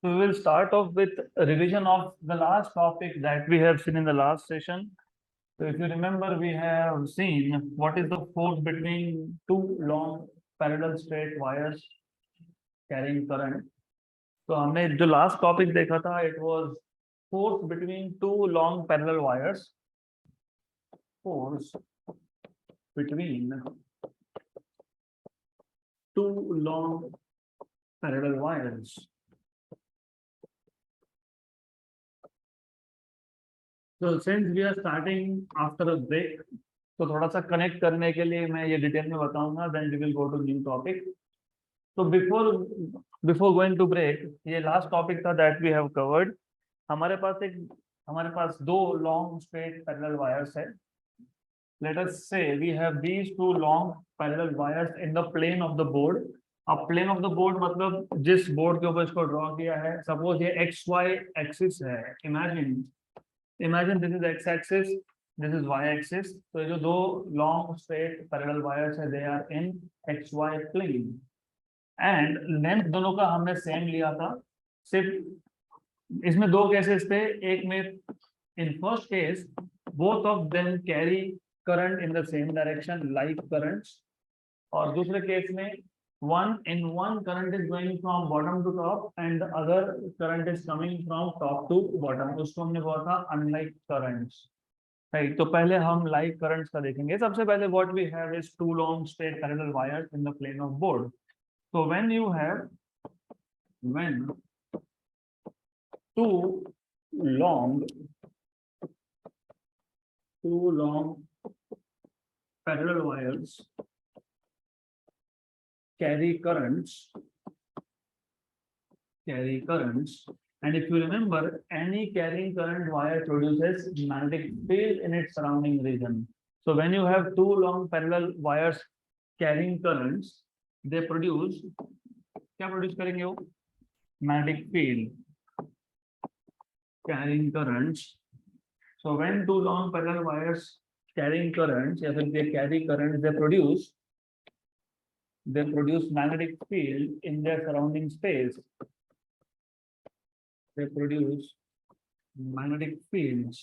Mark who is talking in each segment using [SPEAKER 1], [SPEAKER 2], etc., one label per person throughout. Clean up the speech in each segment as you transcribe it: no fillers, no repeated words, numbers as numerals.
[SPEAKER 1] So we will start off with a revision of the last topic that we have seen in the last session. So if you remember, we have seen what is the force between two long parallel straight wires carrying current. तो हमने जो last topic देखा था, it was force between two long parallel wires. Force between two long parallel wires. So since we are starting after a break, तो थोड़ा सा connect करने के लिए मैं ये डिटेल में बताऊंगा, then we will go to new topic. तो बिफोर गोइंग टू ब्रेक, ये लास्ट टॉपिक था दैट वी हैव कवर्ड. हमारे पास दो लॉन्ग स्ट्रेट पैरेलल वायर्स है. Let us say we have these two long parallel wires in the plane of the board. अब plane of the board मतलब जिस board के ऊपर इसको ड्रॉ किया है, सपोज ये एक्स वाई एक्सिस है. Imagine this is X axis, this is Y axis. तो ये जो दो लॉन्ग स्ट्रेट पैरेलल वायर्स है, they are in X Y plane and length दोनों का हमने सेम लिया था. सिर्फ इसमें दो केसेस थे. एक में in first case both of them carry current in the same direction like currents, और दूसरे केस में one current is going from bottom to top and the other current is coming from top to bottom. उसको हमने बोला था unlike currents. Right, तो पहले हम लाइक करंट्स का देखेंगे. सबसे पहले what we have is two long straight parallel wires in the plane of board. So when you have two long parallel wires carry currents, and if you remember, any carrying current wire produces magnetic field in its surrounding region. So when you have two long parallel wires carrying currents, they produce, क्या produce करेंगे वो? Magnetic field. Carrying currents. So when two long parallel wires carrying currents या फिर they carry currents, they produce magnetic field in their surrounding space. They produce magnetic fields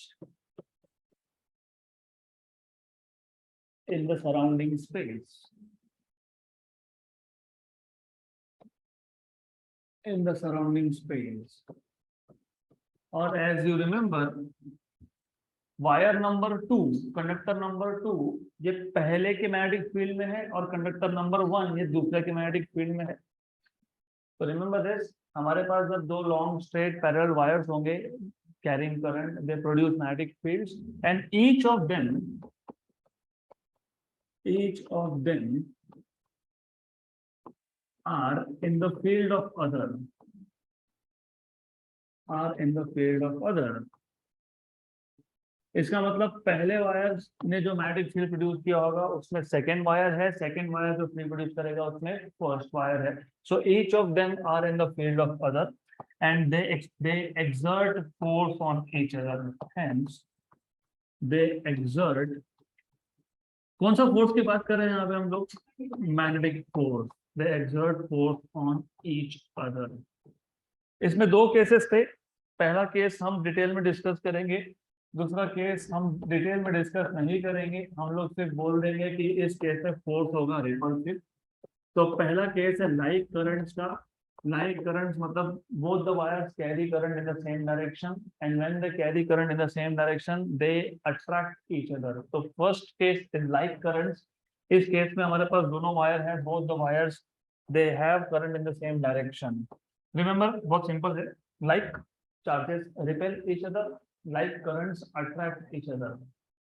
[SPEAKER 1] in the surrounding space. In the surrounding space. और as you remember, wire number 2, conductor number 2, ये पहले के magnetic field में है और conductor number 1 ये दूसरे के मैग्नेटिक फील्ड में है. तो रिमेंबर दिस, हमारे पास जब दो लॉन्ग स्ट्रेट पैरेलल वायर्स होंगे carrying current, they produce magnetic fields and each of them are in the field of other. इसका मतलब पहले वायर ने जो मैग्नेटिक फील्ड प्रोड्यूस किया होगा उसमें सेकेंड वायर है, सेकेंड वायर जो फील्ड प्रोड्यूस करेगा उसमें फर्स्ट वायर है. So each of them are in the field of other and they exert force on each other. Hence they exert, कौन सा फोर्स की बात कर रहे हैं यहाँ पे हम लोग? Magnetic force. They exert force on each other. इसमें दो केसेस थे. पहला केस हम डिटेल में डिस्कस करेंगे, दूसरा केस हम डिटेल में डिस्कस नहीं करेंगे. हम लोग सिर्फ बोल देंगे कि इस केस में फोर्स होगा रिपल्सिव. तो पहला केस है लाइक करंट्स का. लाइक करंट्स मतलब both the wires carry current in the same direction and when they carry current in the same direction they attract each other. तो first case is like currents. इस case में हमारे पास दोनों wire हैं, both the wires they have current in the same direction. Remember, बहुत simple है. Like charges repel each other, like currents attract each other.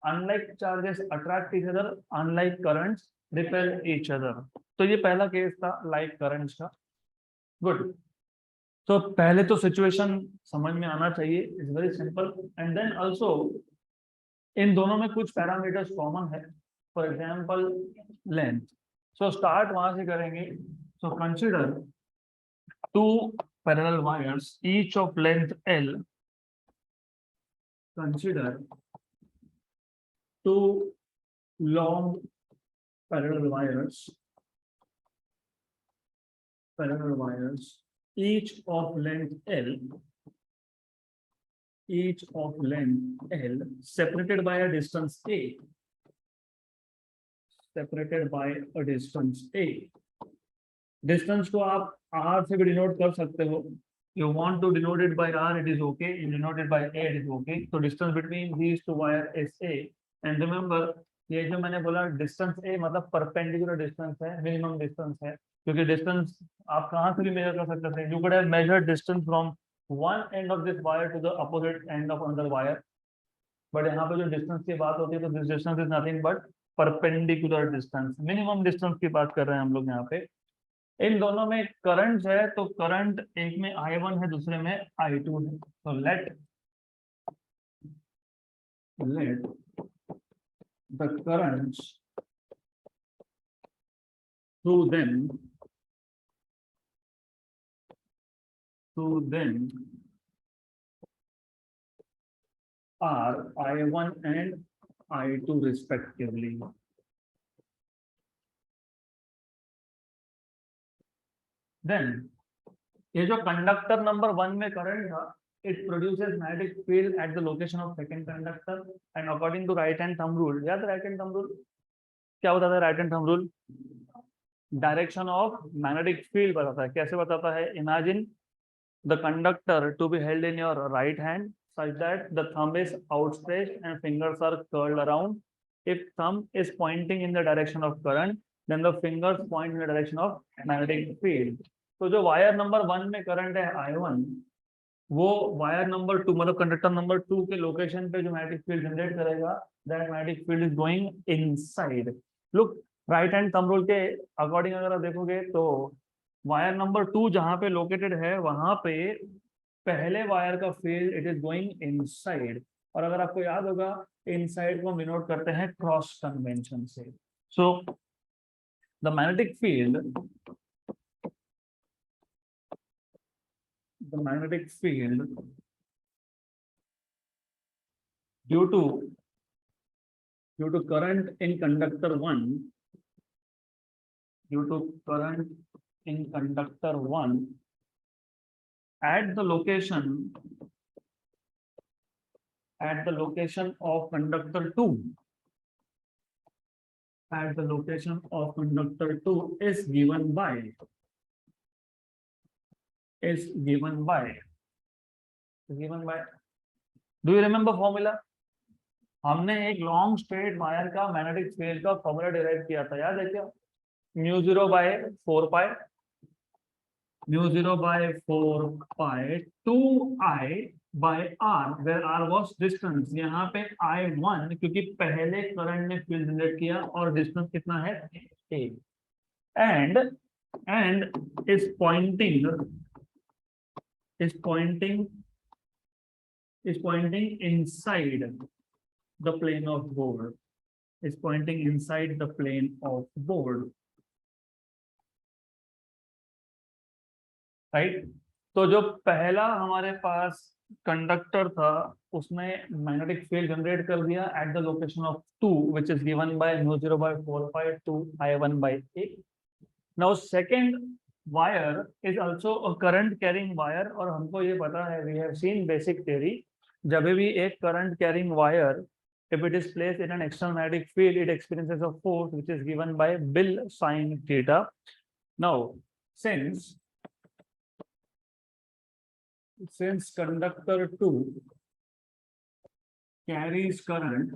[SPEAKER 1] Unlike charges attract each other, unlike currents repel each other. तो ये पहला case था like currents का. Good. तो पहले तो सिचुएशन समझ में आना चाहिए. It's very simple. And then also इन दोनों में कुछ पैरामीटर्स कॉमन है. For example length. So start वहां से करेंगे. So consider two parallel wires each of length L. Consider two long parallel wires each of length L, each of length L separated by a distance A, separated by a distance A. Distance को आप R से भी denote कर सकते हो. You want to denote it by R, it is okay. You denote it by A, it is okay. So distance between these two wire is A. And remember, ये जो मैंने बोला distance A मतलब perpendicular distance है, minimum distance है. क्योंकि distance आप कहाँ से भी measure कर सकते थे. You could have measured distance from one end of this wire to the opposite end of another wire. But यहाँ पे जो distance की बात होती है तो this distance is nothing but perpendicular distance. Minimum distance की बात कर रहे हैं हम लोग यहाँ पे. इन दोनों में करंट है तो करंट एक में I1 है दूसरे में I2 है. तो let the currents through them are I1 and I2 respectively. Then ये जो कंडक्टर नंबर 1 में करंट था, it produces magnetic field at the location of second conductor and according to right hand thumb rule. याद right hand thumb rule क्या बताता है? right hand thumb rule direction of magnetic field बताता है. कैसे बताता है? Imagine the conductor to be held in your right hand such that the thumb is outstretched and fingers are curled around. If thumb is pointing in the direction of current, then the fingers point in the direction of magnetic field. तो जो wire number 1 में current है I1, वो wire number 2 मतलब conductor number 2 के location पे जो magnetic field generate करेगा, that magnetic field is going inside. Look right hand thumb rule के अकॉर्डिंग अगर आप देखोगे तो वायर नंबर 2 जहां पे लोकेटेड है वहां पे पहले वायर का field it is going inside. और अगर आपको याद होगा इनसाइड को हम डिनोट करते हैं क्रॉस कन्वेंशन से. So the magnetic field due to current in conductor 1 at the location of conductor 2 is given by do you remember formula? हमने एक लॉन्ग स्ट्रेट वायर का मैग्नेटिक फील्ड का फॉर्मूला डिराइव किया था, याद है क्या? μ0 by 4 pi 2I by R where R was distance. यहाँ पे I1 क्योंकि पहले करंट ने फील्ड जनरेट किया और डिस्टेंस कितना है? A. and is pointing inside the plane of board. Is pointing inside the plane of board. Right. तो जो पहला हमारे पास कंडक्टर था उसने मैग्नेटिक फील्ड जनरेट कर दिया eight the location of 2 which is given by μ0 by 4 pi 2 I1 by A. Now second wire is also a current carrying wire और हमको ये पता है we have seen basic theory. जब भी एक current carrying wire if it is placed in an external magnetic field it experiences a force which is given by Bill sin theta. Now since conductor 2 carries current,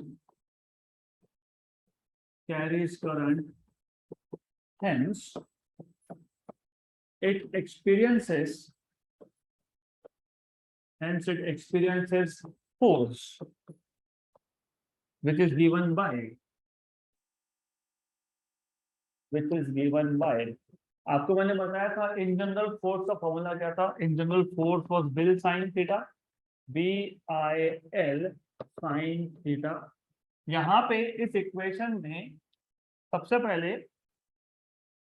[SPEAKER 1] hence it experiences force which is given by आपको मैंने बताया था in general force का formula क्या था? In general force was bill sine theta, BIL sine theta. यहाँ पे इस इक्वेशन में सबसे पहले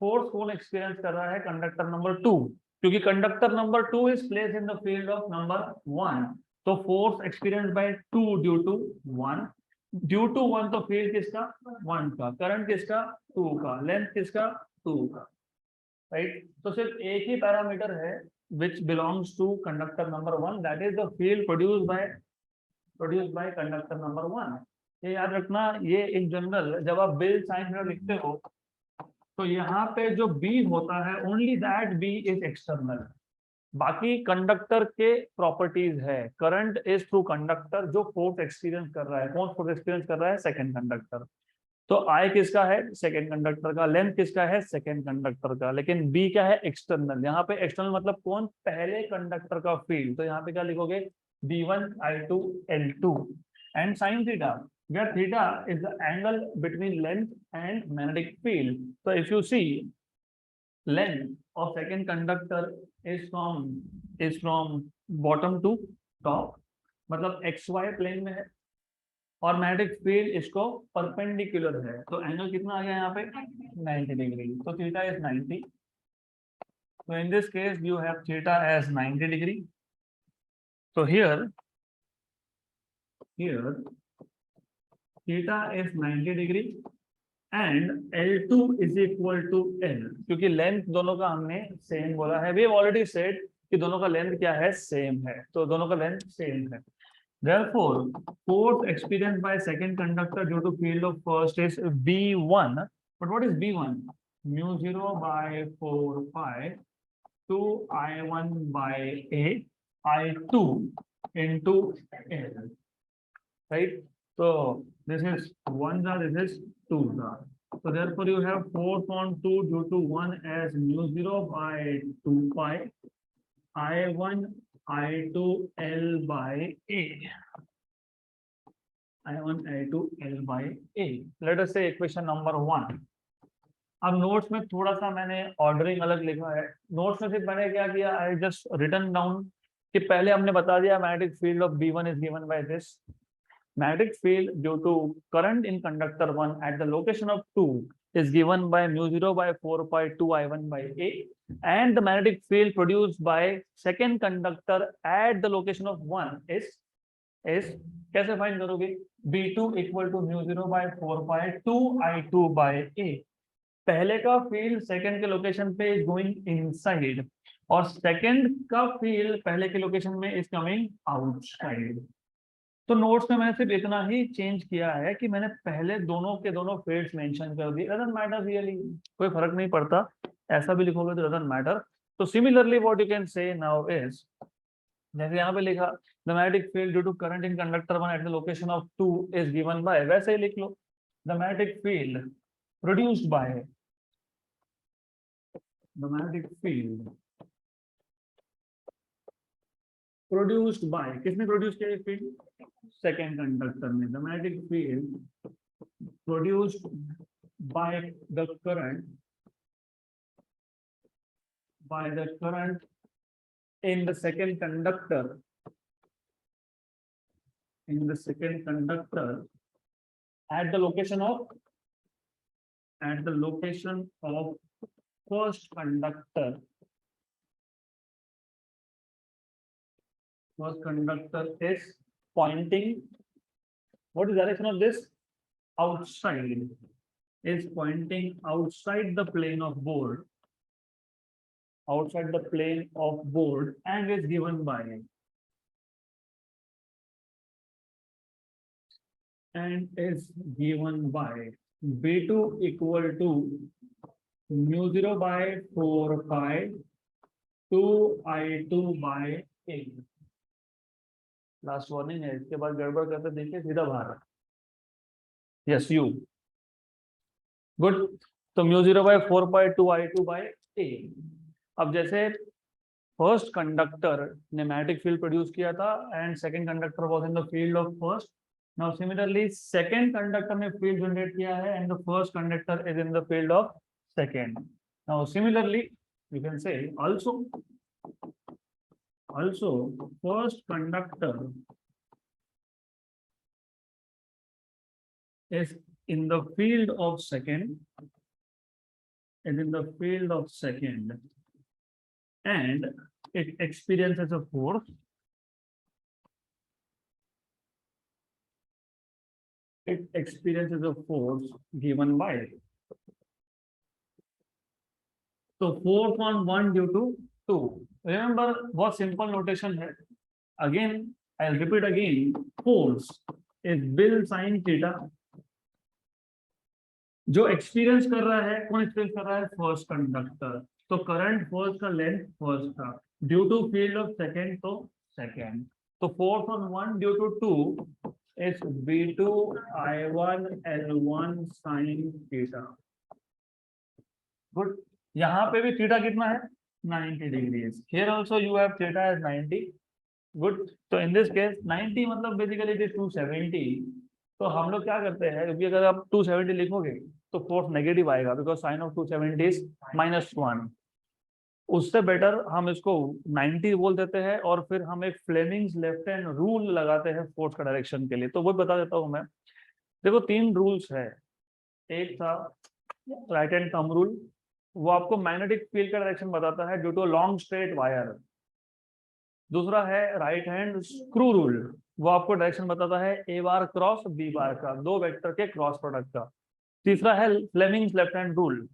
[SPEAKER 1] फोर्स कौन एक्सपीरियंस कर रहा है? कंडक्टर नंबर 2, क्योंकि conductor number 2 is place in the field of number 1. तो force experience by 2 due to 1. Due to 1 तो फील्ड किसका? 1 का. करंट किसका? 2 का. लेंथ किसका? 2 का. राइट. तो सिर्फ एक ही पैरामीटर है which belongs to conductor number 1, that is the field produced by conductor number 1. ये याद रखना, ये इन जनरल जब आप बिल साइन लिखते हो तो यहाँ पे जो बी होता है only that B is external, बाकी कंडक्टर के प्रॉपर्टीज है। करंट इज थ्रू कंडक्टर जो फोर्स एक्सपीरियंस कर रहा है, कौन फोर्स एक्सपीरियंस कर रहा है, सेकंड कंडक्टर। तो आई किसका है, सेकंड कंडक्टर का, लेंथ किसका है, सेकंड कंडक्टर का, लेकिन बी क्या है, एक्सटर्नल। यहाँ पे एक्सटर्नल मतलब कौन, पहले कंडक्टर का फील्ड। तो यहाँ पे क्या लिखोगे, B1 I2 L2 and sin theta, where theta is the angle between length and magnetic field. So if you see length of second conductor is from bottom to top, मतलब XY plane में है और magnetic field इसको perpendicular है, तो angle कितना आ गया यहाँ पे 90 डिग्री, तो theta is 90। So in this case you have theta as 90 degree. So here theta is 90 degree and L2 is equal to L, क्योंकि लेंथ दोनों का हमने सेम बोला है, we have already said कि दोनों का लेंथ क्या है, सेम है, तो दोनों का लेंथ सेम है। Therefore, force experienced by second conductor due to field of first is B1. But what is B1? Mu 0 by 4 pi 2 I1 by A I2 into L. Right? So this is 1 are, this is 2 are. So therefore you have force on 2 due to 1 as mu 0 by 2 pi I1 I2 L by A. I1 I2 L by A. Let us say equation number 1. अब notes में थोड़ा सा मैंने ordering अलग लिखा है। Notes में सिर्फ मैंने क्या किया, आई जस्ट रिटन डाउन कि पहले हमने बता दिया magnetic field of B1 is given by this, magnetic field due to current in conductor 1 at the location of 2 is given by mu 0 by 4 pi 2 I1 by A, and the magnetic field produced by second conductor at the location of 1 is कैसे find करोगे, B2 equal to mu 0 by 4 pi 2 I2 by A। पहले का field second के location पे is going inside और second का field पहले के लोकेशन में इज कमिंग आउटसाइड। तो नोट्स में मैंने सिर्फ इतना ही चेंज किया है कि मैंने पहले दोनों के दोनों फील्ड्स मेंशन कर दिए, डजंट मैटर रियली, कोई फर्क नहीं पड़ता, ऐसा भी लिखोगे तो डजंट मैटर। तो similarly what you can say now is, जैसे यहाँ पे लिखा the magnetic field due to current in conductor 1 at the location of 2 is given by, वैसे ही लिख लो the magnetic field produced by, the magnetic field produced by, किसने produce किया फील्ड, सेकेंड कंडक्टर में। The magnetic field produced by the current in the second conductor at the location of first conductor. First conductor is pointing, what is the direction of this, outside, is pointing outside the plane of board, and is given by B2 equal to mu 0 by 4 pi 2 I2 by A। Last warning है, इसके बाद गड़बड़ करते देखिए सीधा बाहर। Yes you good. तो mu 0 by 4 pi 2 I2 by A। अब जैसे फर्स्ट कंडक्टर ने मैग्नेटिक फील्ड प्रोड्यूस किया था and second conductor was in the field of first, now similarly second conductor ने फील्ड जनरेट किया है and the first conductor is in the field of second. Now similarly you can से also first conductor is in the field of second, and it experiences a force, given by, so force on 1 due to 2. Remember what simple notation है. Again, I'll repeat again. Force is Bill sin theta. जो experience कर रहा है, कौन experience कर रहा है? First conductor. तो करंट फर्स्ट का लेंथ फर्स्ट था, due to field of second तो सेकेंड. तो force on 1 due to 2 is V2 I1 L1 sin theta. Good. यहाँ पे भी थीटा कितना है? 90 degrees. Here also you have theta as 90. Good. तो इन दिस केस 90 मतलब बेसिकली इट इज 270. तो हम लोग क्या करते हैं, क्योंकि अगर आप 270 लिखोगे तो फोर्स नेगेटिव आएगा, बिकॉज साइन ऑफ 270 इज -1. उससे बेटर हम इसको 90 बोल देते हैं और फिर हम एक फ्लेमिंग्स लेफ्ट हैंड रूल लगाते हैं फोर्स का डायरेक्शन के लिए. तो वो बता देता हूं मैं. देखो 3 रूल्स है. एक था राइट हैंड थंब रूल, वो आपको मैग्नेटिक फील्ड का डायरेक्शन बताता है due to long straight wire. दूसरा है राइट हैंड स्क्रू रूल, वो आपको डायरेक्शन बताता है ए बार क्रॉस बी बार का, दो वेक्टर के क्रॉस प्रोडक्ट का. तीसरा है Fleming's left hand rule.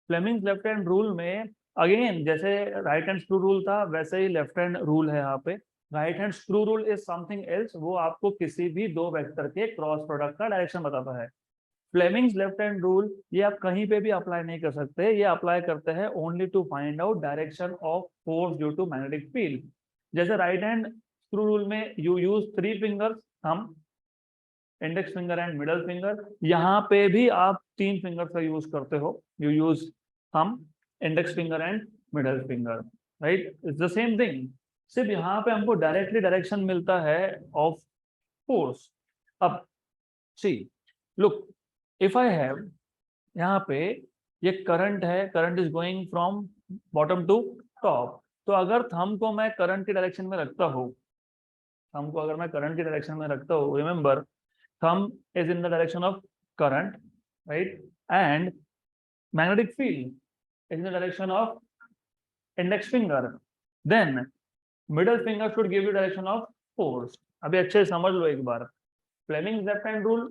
[SPEAKER 1] Fleming's left hand rule में अगेन जैसे राइट हैंड स्क्रू रूल था वैसे ही लेफ्ट हैंड रूल है यहाँ पे. Right hand screw rule is something else, वो आपको किसी भी दो वेक्टर के क्रॉस प्रोडक्ट का डायरेक्शन बताता है. फ्लेमिंग्स लेफ्ट हैंड रूल ये आप कहीं पे भी अप्लाई नहीं कर सकते, ये अप्लाई करते हैं only to find out direction of force due to magnetic field. जैसे राइट हैंड स्क्रू रूल में you use 3 fingers, thumb, index finger and middle finger. यहाँ पे भी आप 3 फिंगर्स का यूज करते हो. You use thumb, index finger and middle finger. Right, it's the same thing. सिर्फ यहाँ पे हमको डायरेक्टली डायरेक्शन मिलता है ऑफ फोर्स. अब see look, if I have यहाँ पे ये करंट है, current is going from bottom to top. तो अगर थंब को मैं करंट की डायरेक्शन में रखता हूँ, थंब को अगर मैं करंट की डायरेक्शन में रखता हूँ, remember thumb is in the direction of current, right? And magnetic field is in the direction of index finger. Then middle finger should give you direction of force. अभी अच्छे से समझ लो एक बार. Fleming's left hand rule,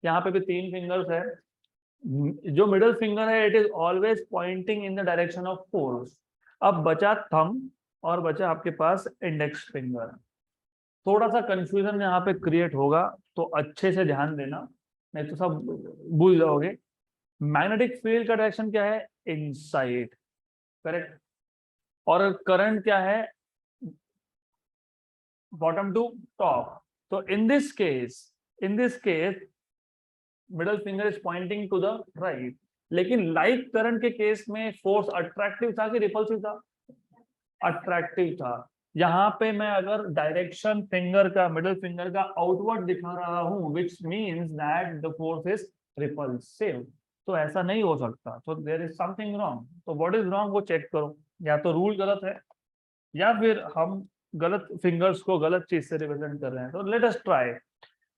[SPEAKER 1] यहाँ पे भी 3 fingers है. जो मिडल फिंगर है it is always pointing in the direction of force. अब बचा थंब और बचा आपके पास इंडेक्स फिंगर. थोड़ा सा कंफ्यूजन यहाँ पे क्रिएट होगा, तो अच्छे से ध्यान देना, नहीं तो सब भूल जाओगे. मैग्नेटिक फील्ड का डायरेक्शन क्या है? Inside, correct. और करंट क्या है? Bottom to top. तो in this case middle finger is pointing to the right. लेकिन लाइक करंट के केस में फोर्स अट्रैक्टिव था कि रिपल्सिव था? अट्रैक्टिव था. यहाँ पे मैं अगर डायरेक्शन फिंगर का, मिडल फिंगर का आउटवर्ड दिखा रहा हूँ, which means that the force is repulsive. तो ऐसा नहीं हो सकता. तो देयर इज समथिंग रॉन्ग. तो व्हाट इज रॉन्ग वो चेक करो. या तो रूल गलत है या फिर हम गलत फिंगर्स को गलत चीज से रिप्रेजेंट कर रहे हैं. तो let us try.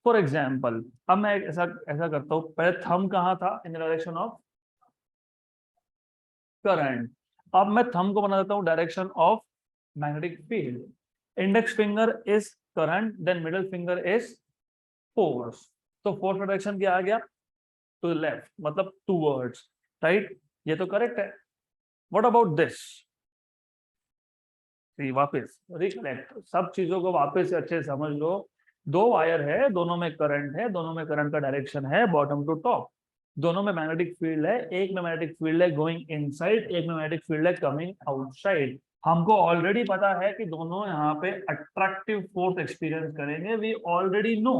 [SPEAKER 1] For example, अब मैं ऐसा करता हूँ. पहले थंब कहाँ था? इन द डायरेक्शन ऑफ करंट. अब मैं थंब को बना देता हूँ direction of magnetic field. Index finger is current, then middle finger is force. तो force direction क्या आ गया? To the left, मतलब towards, right? ये तो correct है. What about this? वापस recollect, सब चीजों को वापस से अच्छे से समझ लो. 2 वायर है, दोनों में करंट है, दोनों में करंट का डायरेक्शन है बॉटम टू टॉप. दोनों में मैग्नेटिक फील्ड है. एक में मैग्नेटिक फील्ड है गोइंग इनसाइड, एक में मैग्नेटिक फील्ड है कमिंग आउटसाइड. हमको ऑलरेडी पता है कि दोनों यहाँ पे अट्रैक्टिव फोर्स एक्सपीरियंस करेंगे. We already know.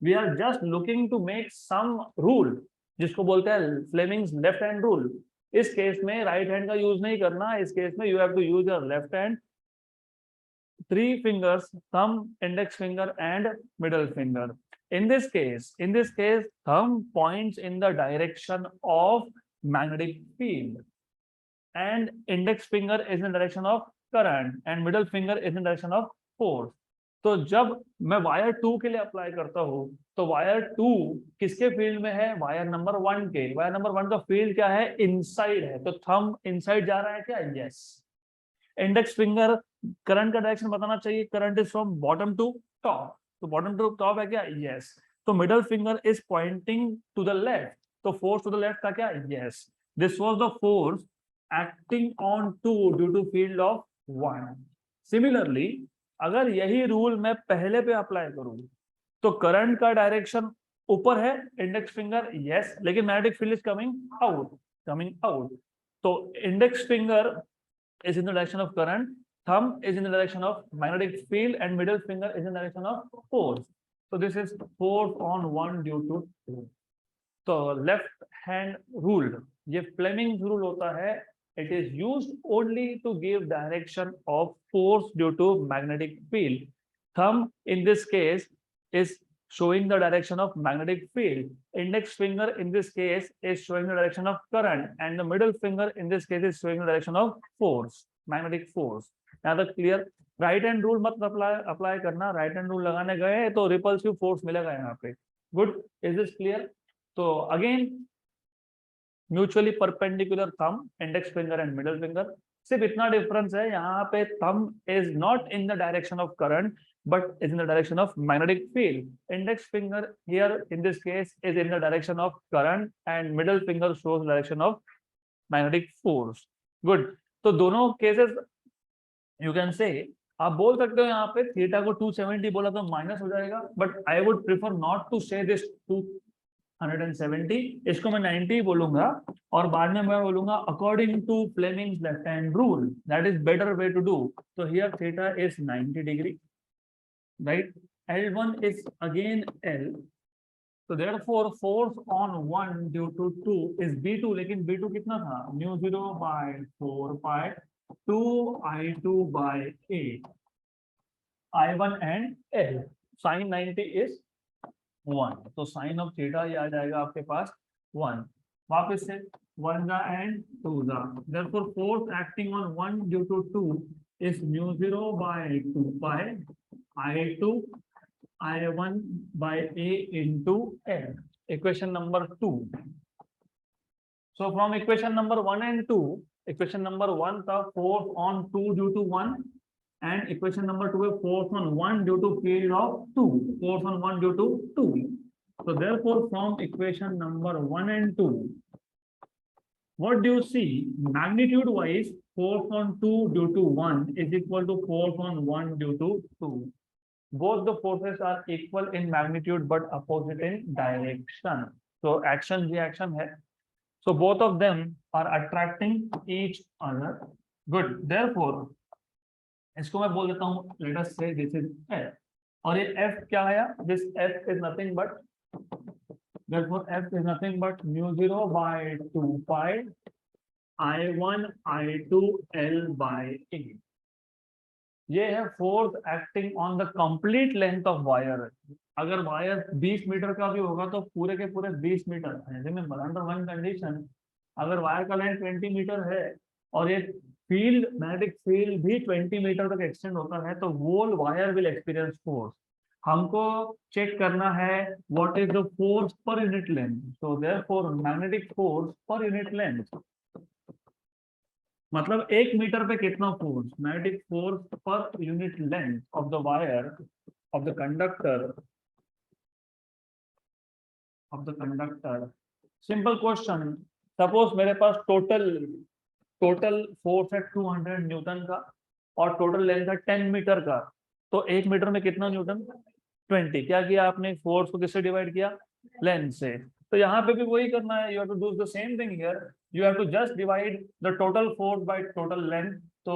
[SPEAKER 1] We are just looking to make some rule, जिसको बोलते हैं फ्लेमिंग्स लेफ्ट हैंड रूल. इस केस में राइट हैंड का यूज नहीं करना. इस केस में you have to use your left hand. 3 fingers, thumb, index finger and middle finger. In this case, thumb points in the direction of magnetic field, and index finger is in the direction of current, and middle finger is in the direction of force. तो जब मैं wire 2 के लिए apply करता हूँ, तो wire 2 किसके field में है? वायर नंबर 1 के. वायर नंबर 1 का फील्ड क्या है? इनसाइड है. तो थंब इनसाइड जा रहा है क्या? यस. इंडेक्स फिंगर करंट का डायरेक्शन बताना चाहिए. Current is from bottom to top. तो बॉटम टू टॉप है क्या? यस. तो middle finger is pointing to the left. तो फोर्स टू द लेफ्ट था क्या? Yes. This was the force acting on 2 due to field of 1. Similarly, अगर यही rule मैं पहले पे अप्लाई करूं तो करंट का डायरेक्शन ऊपर है, इंडेक्स फिंगर यस, लेकिन magnetic field is coming out. तो index finger is in the direction of current, thumb is in the direction of magnetic field, and middle finger is in the direction of force. So this is force on 1 due to 2. So left hand rule, ये Fleming's rule होता है. It is used only to give direction of force due to magnetic field. Thumb in this case is showing the direction of magnetic field. Index finger in this case is showing the direction of current, and the middle finger in this case is showing the direction of force, magnetic force. यहाँ तक clear? Right hand rule मत apply करना. Right hand rule लगाने गए तो repulsive force मिलेगा यहाँ पे. Good, is this clear? तो again mutually perpendicular thumb, index finger and middle finger. सिर्फ इतना डिफरेंस है, यहाँ पे thumb is not in the direction of current but is in the direction of magnetic field. Index finger here in this case is in the direction of current, and middle finger shows the direction of magnetic force. Good. तो दोनों cases you can say, आप बोल सकते हो यहाँ पे theta को 270 बोला तो माइनस हो जाएगा, but I would prefer not to say this 270. इसको मैं 90 बोलूंगा और बाद में मैं बोलूंगा according to Fleming's left hand rule. That is better way to do. So here theta is 90 degree. Right, L1 is again L, so therefore force on 1 due to 2 is B2. लेकिन B2 कितना था? μ0 by 4 pi 2 I2 by A, I1 and L. Sin 90 is 1, तो sin of theta ये आ जाएगा आपके पास 1. वापस से 1 जा and 2 जा. Therefore force acting on 1 due to 2 is μ0 by 2 pi I2 I1 by A into L. Equation number 2. So from equation number 1 and 2, equation number 1 था force on 2 due to 1, and equation number 2 is force on 1 due to field of 2. Force on 1 due to 2. So therefore from equation number 1 and 2, what do you see? Magnitude wise, force on 2 due to 1 is equal to force on 1 due to 2. Both the forces are equal in magnitude but opposite in direction. So action reaction है. So both of them are attracting each other. Good. Therefore इसको मैं बोल देता हूँ, let us say this is F. और ये F क्या है? This F is nothing but, therefore F is nothing but μ0 by 2 pi I1 I2 L by A. ये है force acting on the complete length of wire. अगर wire 20 metre का भी होगा तो पूरे के पूरे 20 मीटर है. रिमेंबर अंडर वन कंडीशन, अगर वायर का लेंथ 20 मीटर है और ये फील्ड, मैग्नेटिक फील्ड भी 20 मीटर तक एक्सटेंड होता है, तो whole wire will experience force. हमको चेक करना है what is the force per unit length. So therefore magnetic force per unit length, मतलब 1 मीटर पे कितना force, magnetic force per unit length of the wire of the conductor. Simple question, suppose मेरे पास total force है 200 Newton का और total length है 10 metre का, तो 1 मीटर में कितना न्यूटन? 20. क्या किया आपने? फोर्स को किससे डिवाइड किया? लेंथ से. तो यहाँ पे भी वही करना है. You have to do the same thing here. You have to just divide the total force by total length. तो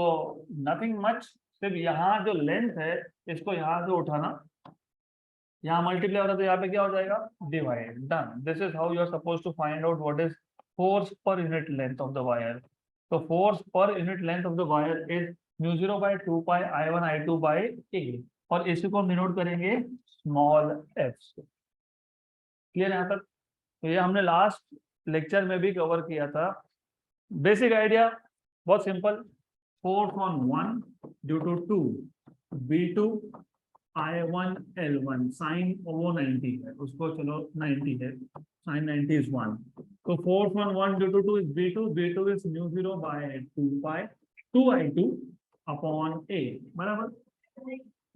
[SPEAKER 1] nothing much, सिर्फ यहाँ जो लेंथ है इसको यहाँ से उठाना, यहाँ मल्टीप्लाई हो रहा है तो यहाँ पे क्या हो जाएगा? Divide. Done. This is how you are suppose to find out what is force per unit length of the wire. तो force per unit length of the wire is μ0 by 2 pi I1 I2 by A, और इसी को denote करेंगे small f से. Clear यहाँ तक? तो ये हमने लास्ट लेक्चर में भी कवर किया था. बेसिक आइडिया बहुत सिंपल. Force on 1 due to 2 B2 I1 L1 sine वो 90 है, उसको चलो 90 है, साइन 90 is 1. तो force on 1 due to 2 is B2 is μ0 by 2 pi 2 I2 upon A. बराबर.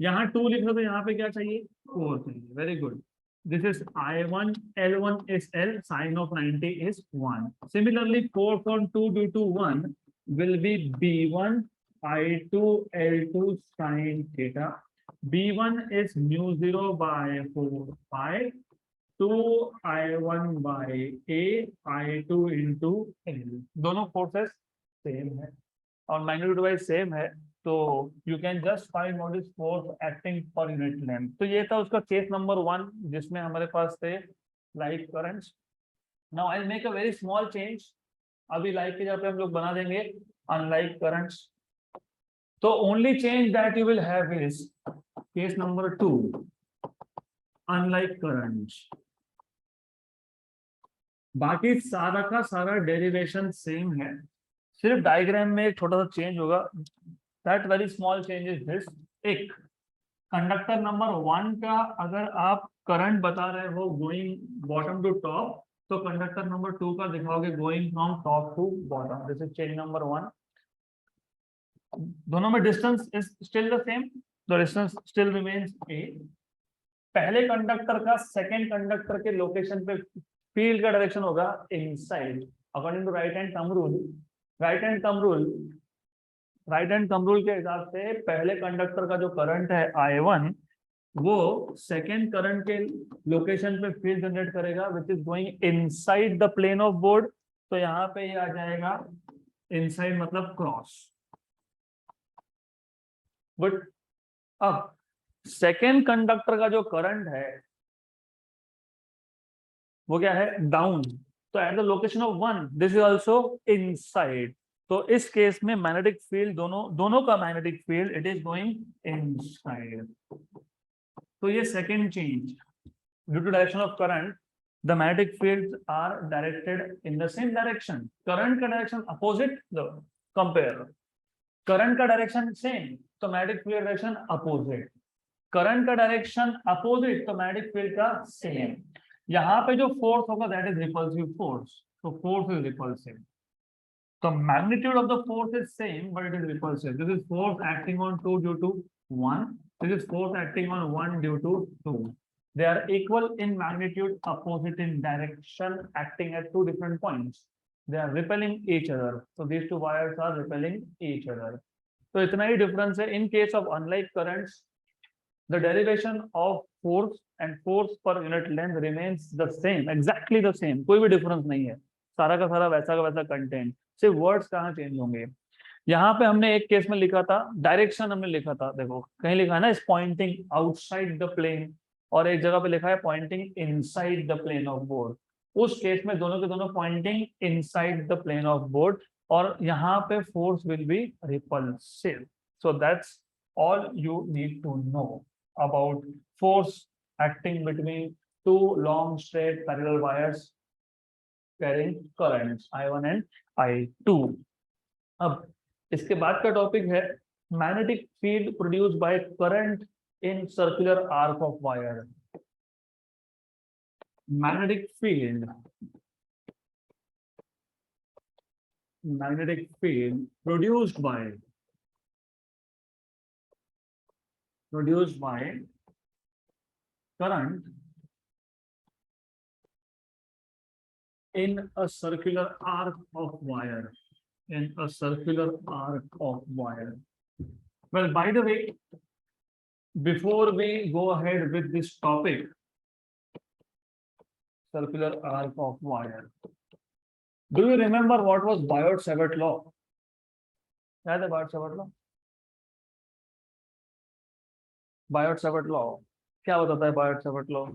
[SPEAKER 1] यहाँ 2 लिख लो तो यहाँ पे क्या चाहिए? 4 चाहिए. Very good. This is I1, L1 is L, sine of 90 is 1. Similarly, force on 2 due to 1 will be B1 I2 L2 sin theta. B1 is mu0 by 4 pi 2 I1 by A I2 into L. दोनों forces same है और magnitude wise same है, तो you can just find what is force acting पर unit length. तो ये था उसका केस नंबर 1 जिसमें हमारे पास थे like currents. Now I make a very small change. अभी लाइक की जगह पे हम लोग बना देंगे अनलाइक करंट्स। तो only change that you will have is case number 2 unlike currents. बाकी सारा का सारा डेरिवेशन सेम है, सिर्फ डायग्राम में एक छोटा सा चेंज होगा। That very small change is this. एक कंडक्टर नंबर 1 का अगर आप करंट बता रहे हो गोइंग बॉटम टू टॉप, तो कंडक्टर नंबर 2 का दिखाओगे going from top to bottom. This is change number 1। दोनों में distance is still the same, the distance still remains a। पहले कंडक्टर का सेकेंड कंडक्टर के लोकेशन पे फील्ड का डायरेक्शन होगा inside according to right hand thumb rule. Right hand thumb rule के हिसाब से पहले कंडक्टर का जो करंट है I1 वो सेकेंड करंट के लोकेशन पे फील्ड जनरेट करेगा which is going inside the plane of board. तो यहाँ पे ये आ जाएगा इनसाइड मतलब क्रॉस। बट अब सेकेंड कंडक्टर का जो करंट है वो क्या है डाउन, तो at the location of 1 this is also inside. तो इस केस में मैग्नेटिक फील्ड दोनों का magnetic field it is going inside. तो ये second change due to direction of current the magnetic fields are directed in the same direction। Current का direction opposite, compare current का direction same तो magnetic field direction opposite, current का direction opposite तो magnetic field का same. यहाँ पे जो force होगा दैट इज रिपल्सिव फोर्स, तो force is repulsive. The magnitude of the force is same, but it is repulsive. This is force acting on 2 due to 1. This is force acting on 1 due to 2. They are equal in magnitude, opposite in direction, acting at two different points. They are repelling each other. So these two wires are repelling each other. So इतना ही difference है. In case of unlike currents, the derivation of force and force per unit length remains the same, exactly the same. कोई भी difference नहीं है. सारा का सारा वैसा का वैसा कंटेंट, सिर्फ वर्ड्स कहाँ चेंज होंगे। यहाँ पे हमने एक केस में लिखा था डायरेक्शन, हमने लिखा था देखो कहीं लिखा है ना इस पॉइंटिंग आउटसाइड द प्लेन, और एक जगह पे लिखा है pointing inside the plane of board. उस केस में दोनों के दोनों pointing inside the plane of board, और यहाँ पे force will be repulsive. So that's all you need to know about force acting between two long straight parallel wires carrying currents I1 and I2। अब इसके बाद का topic है magnetic field produced by current in circular arc of wire. Magnetic field produced by current in a circular arc of wire, well by the way, before we go ahead with this topic circular arc of wire, do you remember what was Biot-Savart law? याद है Biot-Savart law? Biot-Savart law क्या बताता है Biot-Savart law?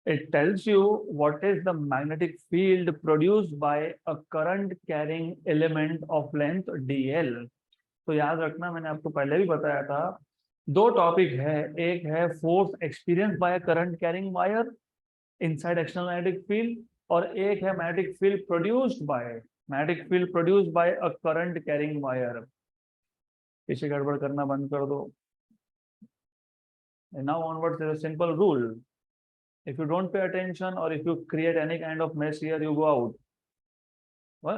[SPEAKER 1] It tells you what is the magnetic field produced by a current carrying element of length dl। तो याद रखना, मैंने आपको पहले भी बताया था, दो टॉपिक है, एक है force experience by current carrying wire inside external magnetic field, और एक है magnetic field produced bye a current carrying wire. इसे गड़बड़ करना बंद कर दो। Now onwards is a simple rule, if you don't pay attention or if you create any kind of mess here, you go out।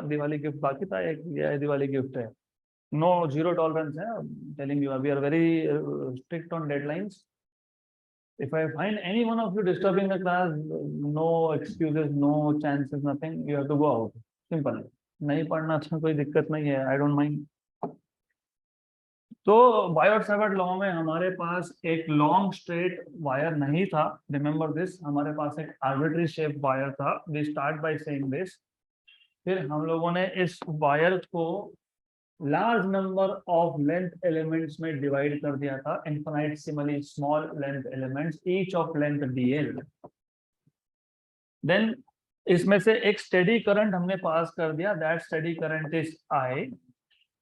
[SPEAKER 1] Diwali gift बाकी था, एक Diwali gift है, नो जीरो टॉलरेंस है, telling you we are very strict on deadlines. If I find any one of you disturbing the class, no excuses, no chances, nothing. You have to go out. Simple. नहीं पढ़ना तो कोई दिक्कत नहीं है. I don't mind. तो Biot Savart law में हमारे पास एक लॉन्ग स्ट्रेट वायर नहीं था. Remember this. हमारे पास एक आर्बिट्री शेप वायर था. We start by saying this. फिर हम लोगों ने इस वायर को large number of length elements में डिवाइड कर दिया था. Infinitesimally small length elements, each of length dl. Then इसमें से एक स्टेडी करंट हमने पास कर दिया. That steady current is I.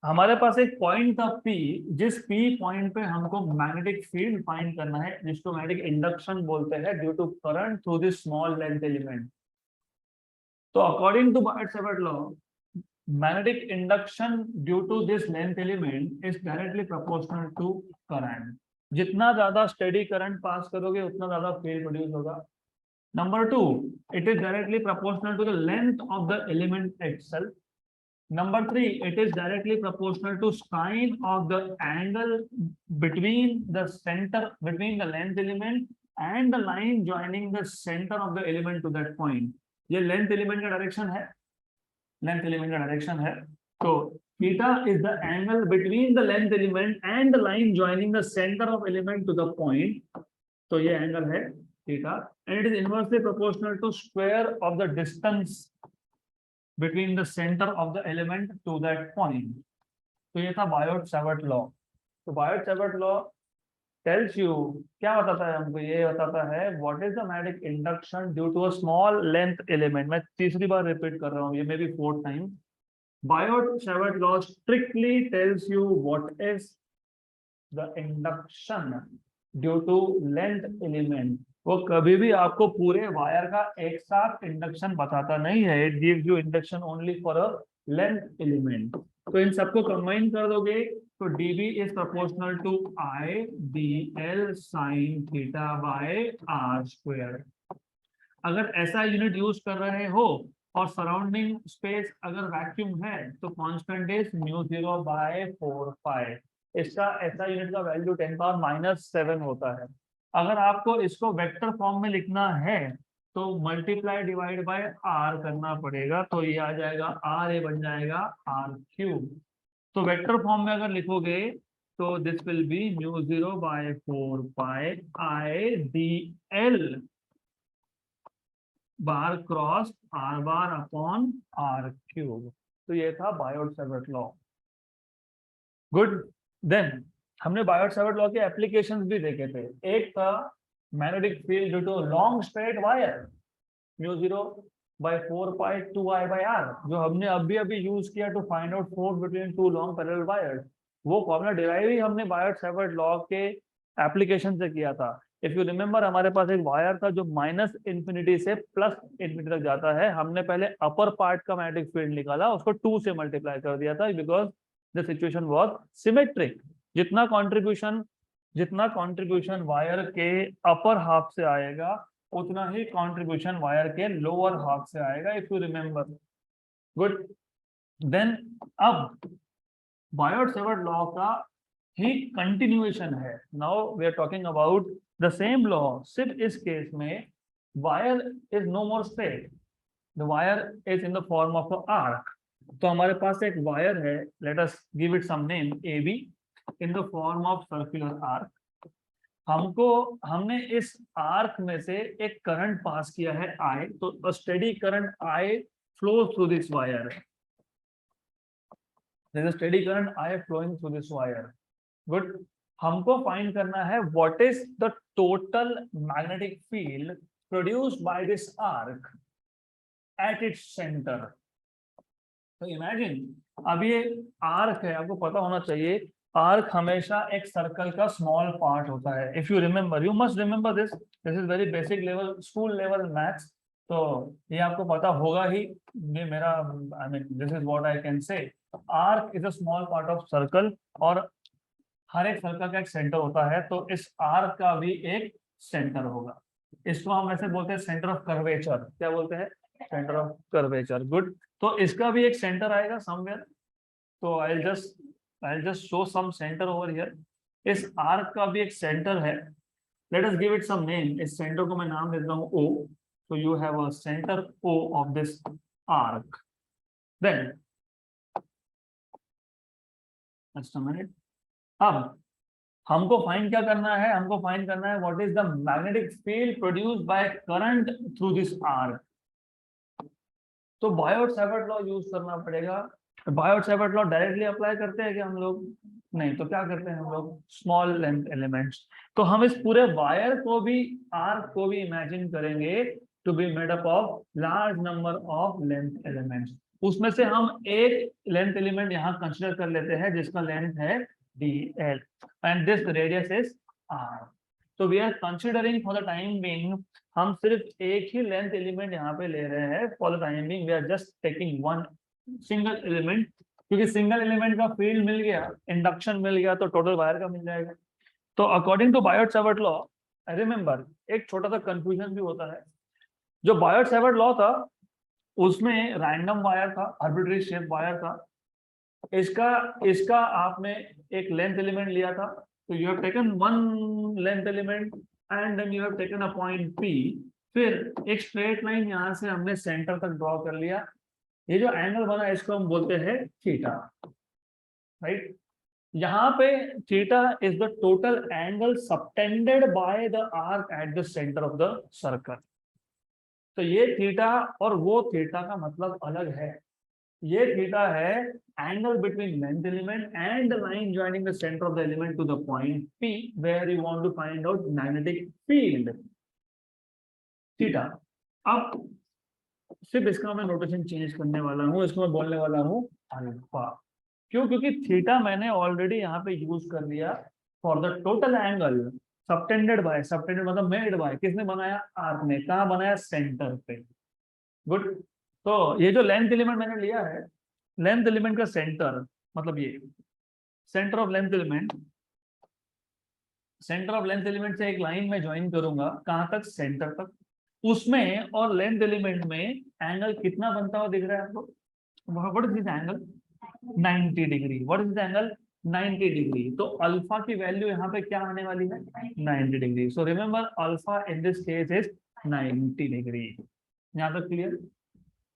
[SPEAKER 1] हमारे पास एक पॉइंट था P, जिस P पॉइंट पे हमको मैग्नेटिक फील्ड फाइंड करना है, जिसको मैग्नेटिक इंडक्शन बोलते हैं, due to current through this small length element. तो according to Biot Savart law, magnetic induction due to this length element is directly proportional to current. जितना ज्यादा steady current पास करोगे उतना ज्यादा field produce होगा. Number 2, it is directly proportional to the length of the element itself. Number 3, it is directly proportional to sine of the angle between the center, between the length element and the line joining the center of the element to that point. ये length element का direction है. Length element का direction है. तो theta is the angle between the length element and the line joining the centre of element to the point. तो ये angle है theta, and it is inversely proportional to square of the distance between the centre of the element to that point. तो ये था Biot Savart law. तो Biot Savart law tells you, क्या बताता है हमको? ये बताता है what is the magnetic induction due to a small length element. मैं तीसरी बार रिपीट कर रहा हूँ, ये may be 4th time. Biot-Savart law strictly tells you what is the induction due to length element. वो कभी भी आपको पूरे वायर का एक साथ इंडक्शन बताता नहीं है. It gives you induction only for a length element. तो इन सबको कंबाइन कर दोगे तो dB is proportional to I dl sin theta by r square. अगर ऐसा यूनिट यूज कर रहे हो और सराउंडिंग स्पेस अगर वैक्यूम है तो कांस्टेंट इज μ0 by 4 pi. इसका ऐसा यूनिट का वैल्यू 10⁻⁻7 होता है. अगर आपको इसको वेक्टर फॉर्म में लिखना है तो मल्टीप्लाई डिवाइड बाय r करना पड़ेगा. तो ये आ जाएगा r, ये बन जाएगा r³. तो वेक्टर फॉर्म में अगर लिखोगे तो this will be μ0 by 4 pi I dl bar cross r bar upon r³. तो ये था बायोट-सावर्ट लॉ. गुड. देन हमने बायोट-सावर्ट लॉ के एप्लीकेशंस भी देखे थे. एक था magnetic field due to long straight wire, μ0 by 4 pi 2I by r, जो हमने अभी यूज किया to find out force between two long parallel wires. वो फॉर्मूला डिराइव ही हमने बायोट-सावर्ट लॉ के एप्लीकेशन से किया था. इफ यू रिमेंबर, हमारे पास एक वायर था जो -∞ से +∞ तक जाता है. हमने पहले अपर पार्ट का मैग्नेटिक फील्ड निकाला, उसको 2 से मल्टीप्लाई कर दिया था because the situation was symmetric. जितना कंट्रीब्यूशन वायर के अपर हाफ से आएगा उतना ही कंट्रीब्यूशन वायर के लोअर हाफ से आएगा, if you remember. Good. Then अब बायोट-सावर्ट लॉ का ही कंटिन्यूएशन है. Now we are talking about the same law. सिर्फ इस केस में wire is no more straight, the wire is in the form of a arc. तो हमारे पास एक वायर है, let us give it some name AB, in the form of circular arc. हमने इस आर्क में से एक करंट पास किया है I. तो steady current I flow through this wire. There is a steady current I flowing through this wire. Good. हमको find करना है what is the total magnetic field produced by this arc at its center. तो imagine, अब ये arc है, आपको पता होना चाहिए आर्क हमेशा एक सर्कल का स्मॉल पार्ट होता है. If you remember, you must remember this is very basic level, school level maths. तो ये आपको पता होगा ही. ये मेरा I mean this is what I can say. Arc is a small part of circle और हर एक सर्कल का एक सेंटर होता है. तो इस आर्क का भी एक सेंटर होगा. इसको हम ऐसे बोलते हैं सेंटर ऑफ कर्वेचर. क्या बोलते हैं? Centre of curvature. गुड. तो इसका भी एक सेंटर आएगा समवेयर. तो I just show some centre over here. इस आर्क का भी एक सेंटर है let us give it some name, इस सेंटर को मैं नाम देता हूँ O, so you have a center O of this arc. Then just a minute. अब हमको फाइंड क्या करना है, हमको फाइंड करना है what is the magnetic field produced by current through this arc. तो बायोट-सावर्ट लॉ यूज करना पड़ेगा। बायोट-सावर्ट लॉ डायरेक्टली अप्लाई करते हैं कि हम लोग नहीं, तो क्या करते हैं हम लोग, स्मॉल लेंथ एलिमेंट्स। तो हम इस पूरे वायर को भी, आर्क को भी इमेजिन करेंगे to be made up of large number of length elements. उसमें से हम एक लेंथ एलिमेंट यहाँ कंसिडर कर लेते हैं जिसका लेंथ है dl and this radius is r. So we are considering for the time being, हम सिर्फ एक ही लेंथ एलिमेंट यहाँ पे ले रहे हैं for the time being, we are just taking one single element, क्योंकि सिंगल एलिमेंट का फील्ड मिल गया, इंडक्शन मिल गया, तो टोटल वायर का मिल जाएगा। तो according to Biot Savart law, remember एक छोटा सा कंफ्यूजन भी होता है। जो बायोट-सावर्ट लॉ था उसमें रैंडम वायर था, आर्बिट्ररी शेप वायर था। इसका आपने एक लेंथ एलिमेंट लिया था, तो you have taken one length element and then you have taken a point P, फिर एक स्ट्रेट लाइन यहाँ से हमने सेंटर तक ड्रॉ कर लिया। ये जो एंगल बना इसको हम बोलते हैं थीटा, राइट। यहाँ पे theta is the total angle subtended by the arc at the centre of the circle. तो ये थीटा और वो थीटा का मतलब अलग है। ये थीटा है angle between length element and the line joining the center of the element to the point P where you want to find out magnetic field theta। अब सिर्फ इसका मैं नोटेशन चेंज करने वाला हूँ, इसको मैं बोलने वाला हूँ अल्फा। क्यों? क्योंकि थीटा मैंने ऑलरेडी यहाँ पे यूज कर लिया for the total angle subtended bye, subtended मतलब मेड बाय, किसने बनाया, आर्क ने। कहाँ बनाया, सेंटर पे। गुड। तो ये जो लेंथ एलिमेंट मैंने लिया है, लेंथ एलिमेंट का सेंटर मतलब ये centre of length element, centre of length element से एक लाइन में ज्वाइन करूंगा, कहां तक, सेंटर तक। उसमें और लेंथ एलिमेंट में एंगल कितना बनता हुआ दिख रहा है आपको, what is this angle, 90 degree. What is this angle, 90 degree. तो अल्फा की वैल्यू यहाँ पे क्या आने वाली है, 90 degree. So remember alpha in this case is 90 degree. यहाँ तक क्लियर।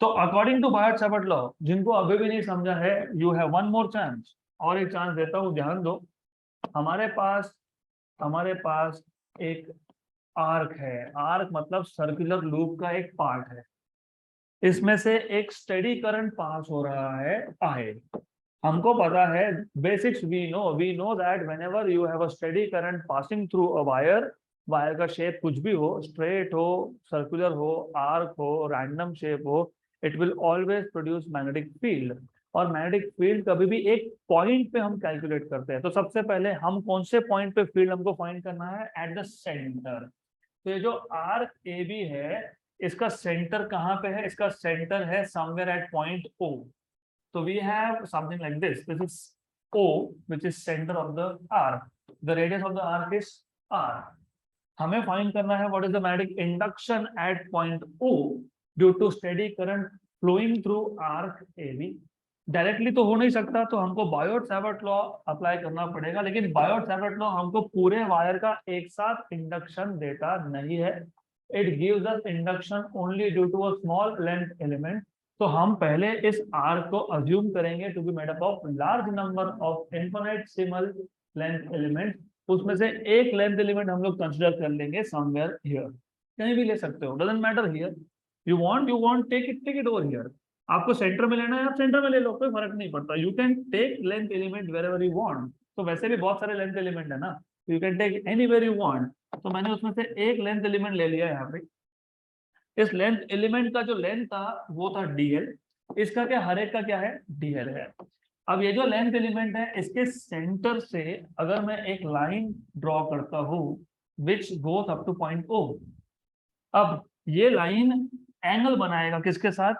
[SPEAKER 1] तो अकॉर्डिंग टू बायोट-सावर्ट लॉ, जिनको अभी भी नहीं समझा है, you have one more chance, और एक चांस देता हूं, ध्यान दो। हमारे पास एक आर्क है, आर्क मतलब सर्कुलर लूप का एक पार्ट है। इसमें से एक स्टेडी करंट पास हो रहा है। हमको पता है basics, we know that whenever you have a steady current passing through a wire, wire का शेप कुछ भी हो, स्ट्रेट हो, सर्कुलर हो, आर्क हो, रैंडम शेप हो, it will always produce magnetic field. और मैग्नेटिक फील्ड कभी भी एक पॉइंट पे हम कैलकुलेट करते हैं। तो सबसे पहले हम कौन से पॉइंट पे फील्ड हमको फाइंड करना है, एट द सेंटर। तो ये जो आर्क ए बी है, इसका सेंटर कहाँ पे है, इसका सेंटर है somewhere eight point O। So we have something like this. This is O, which is center of the arc. The radius of the arc is R. हमें find करना है what is the magnetic induction at point O due to steady current flowing through arc AB. Directly तो हो नहीं सकता, तो हमको Biot-Savart law apply करना पड़ेगा। लेकिन बायोट-सावर्ट लॉ हमको पूरे वायर का एक साथ इंडक्शन देता नहीं है। It gives us induction only due to a small length element. तो हम पहले इस आर्क को अज्यूम करेंगे to be made up of large number of infinitesimal length element. उसमें से एक लेंथ एलिमेंट हम लोग कंसिडर कर लेंगे समवेयर हियर, कहीं भी ले सकते हो, doesn't matter here. You want take it over here. आपको सेंटर में लेना है, आप सेंटर में ले लो, कोई फर्क नहीं पड़ता। You can take length element wherever you want. तो वैसे भी बहुत सारे लेंथ एलिमेंट है ना, you can take anywhere you want. तो मैंने उसमें से एक लेंथ एलिमेंट ले लिया यहाँ पे। इस लेंथ एलिमेंट का जो लेंथ था वो था dl, इसका क्या, हर एक का क्या है, dl है। अब ये जो लेंथ एलिमेंट है, इसके सेंटर से अगर मैं एक लाइन ड्रॉ करता हूं which goes up to point O, अब ये लाइन एंगल बनाएगा किसके साथ,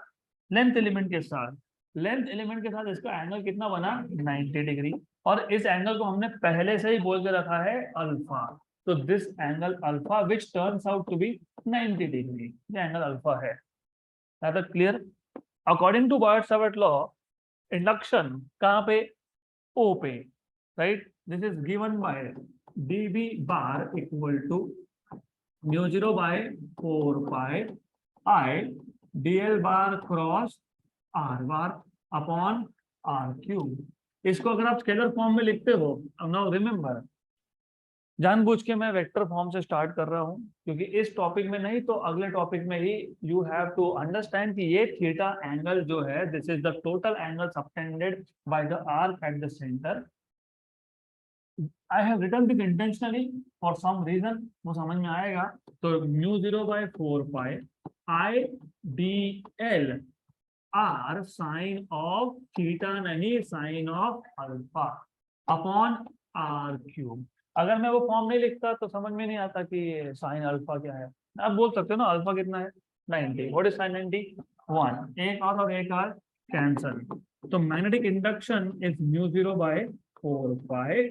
[SPEAKER 1] लेंथ एलिमेंट के साथ। लेंथ एलिमेंट के साथ इसका एंगल कितना बना, 90 डिग्री। और इस एंगल को हमने पहले से ही बोल के रखा है अल्फा। तो this angle alpha which turns out to be 90 degree, ये एंगल अल्फा है। That clear. According to Biot Savart law, induction कहाँ पे, O पे, right. This is given by dB bar equal to mu 0 by 4 pi I dl bar cross r bar upon r cube. इसको अगर आप scalar form में लिखते हो, now remember, जानबूझ के मैं वेक्टर फॉर्म से स्टार्ट कर रहा हूं क्योंकि इस टॉपिक में नहीं तो अगले टॉपिक में ही यू हैव टू अंडरस्टैंड कि ये थीटा एंगल जो है this is the total angle subtended by the arc at the centre. I have written this intentionally for some reason, वो समझ में आएगा। तो mu 0 by 4 pi I D L R sine of theta नहीं sine of alpha upon R cube. अगर मैं वो form नहीं लिखता तो समझ में नहीं आता कि साइन अल्फा क्या है। आप बोल सकते हो ना अल्फा कितना है 90, व्हाट इज साइन 90 1, एक और एक आर कैंसल। तो magnetic induction is mu 0 by 4 pi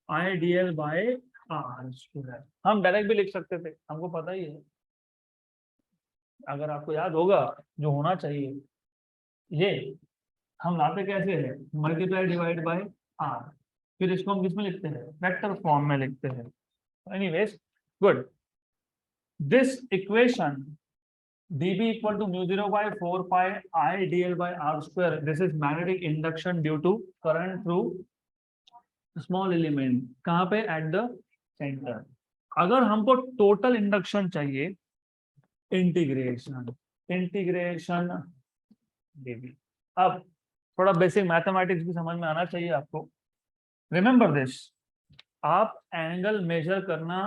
[SPEAKER 1] I D L by R square. हम डायरेक्ट भी लिख सकते थे, हमको पता ही है, अगर आपको याद होगा जो होना चाहिए ये हम लाते कैसे है मल्टीप्लाई डिवाइड बाय आर, फिर इसको हम किसमें लिखते हैं वेक्टर फॉर्म में लिखते हैं। Anyways good, this equation dB equal to mu 0 by 4 pi I dl by r square, this is magnetic induction due to current through small element, कहाँ पे एट द सेंटर। अगर हमको टोटल इंडक्शन चाहिए integration integration dB। अब थोड़ा basic mathematics भी समझ में आना चाहिए आपको। रिमेंबर दिस, आप एंगल मेजर करना,